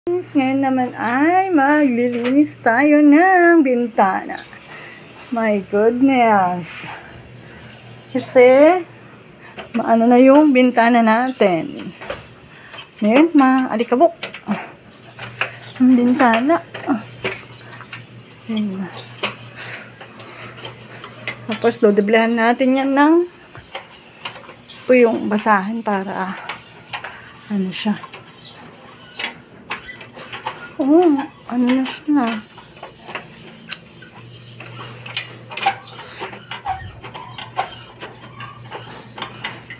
Ngayon naman ay maglilinis tayo ng bintana. My goodness. Kasi, maano na yung bintana natin. Ngayon, maalikabok. Ang bintana. Ayan. Tapos, dodoblehan natin yan ng yung basahan para ano siya. Ano na siya.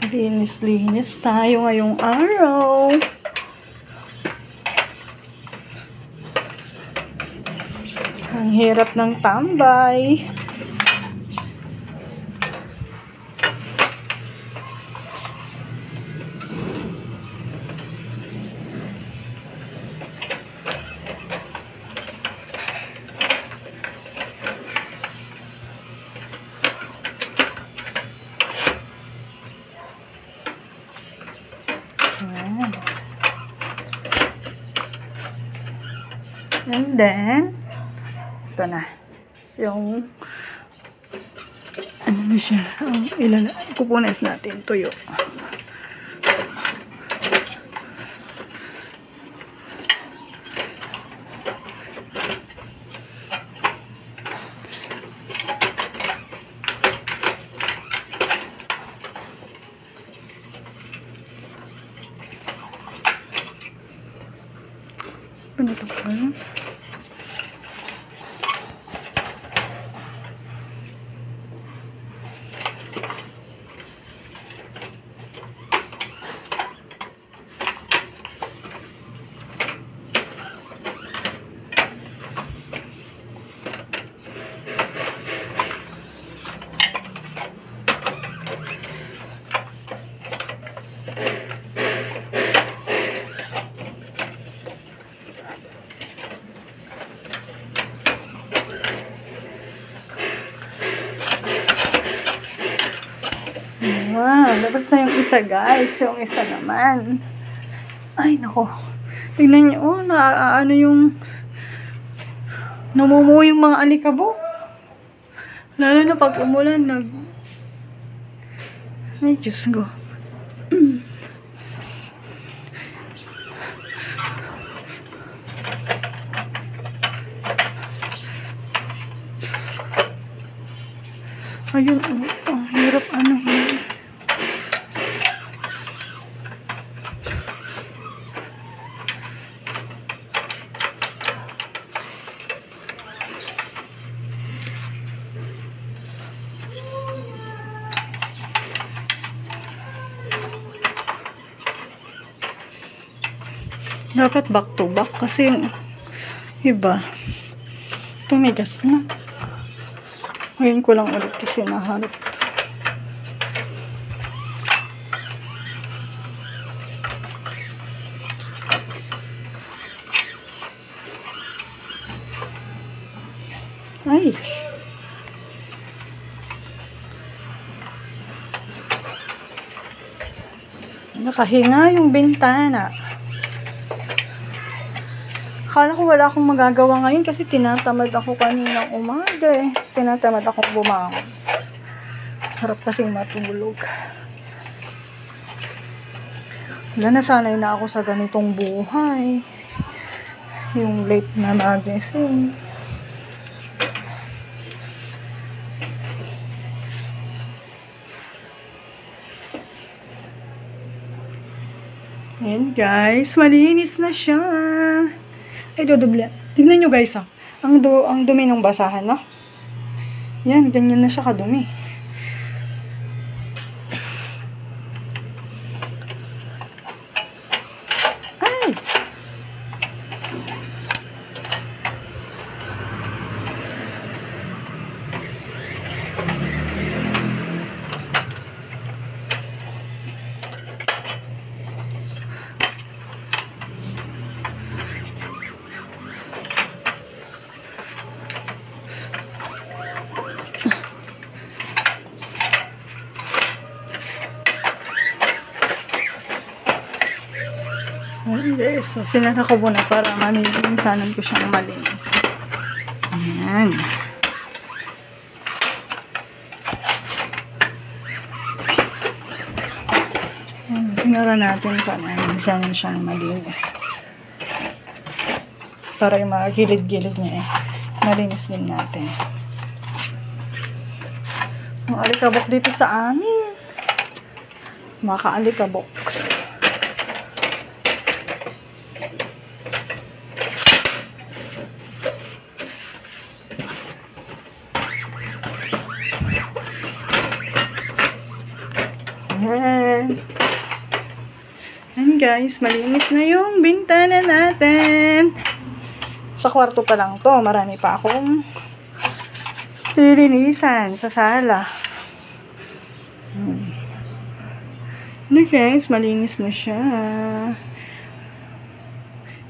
Linis-linis tayo ngayong araw. Ang hirap ng tambay. And then, ito na. Yung, ano na siya, pupunas natin, tuyo. Ano ito pa? Wow, labas na yung isa guys. Yung isa naman. Ay, nako. Tignan nyo, ano yung namumuo yung mga alikabok. Lalo na pag umulan, ay, Diyos ko. Ayun, ang hirap ano. Dapat back to back kasi yung iba tumigas na. Ngayon ko lang ulit kasi naharap. Ay! Nakahinga yung bintana. Akala ko wala akong magagawa ngayon kasi tinatamad ako kaninang umaga eh. Tinatamad akong bumangon. Sarap kasing matulog. Wala, nasanay na ako sa ganitong buhay. Yung late na magising. Ayan guys, malinis na siya. Ay, dodobla. Tignan nyo guys, oh. Ang dumi ng basahan, no? Yan, ganyan na siya kadumi. Ay! guys. So, sinara ko muna para maminsanan ko siyang malinis. Ayan. Sinara natin para maminsanan siyang malinis. Para yung mga gilid-gilid niya malinis din natin. Ang alikabok dito sa amin. Maka-alikaboks. Ayan. Ayan guys, malinis na yung bintana natin. Sa kwarto pa lang to, marami pa akong lilinisan sa sala. Ano guys, malinis na siya.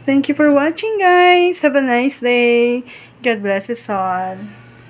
Thank you for watching guys. Have a nice day. God bless us all.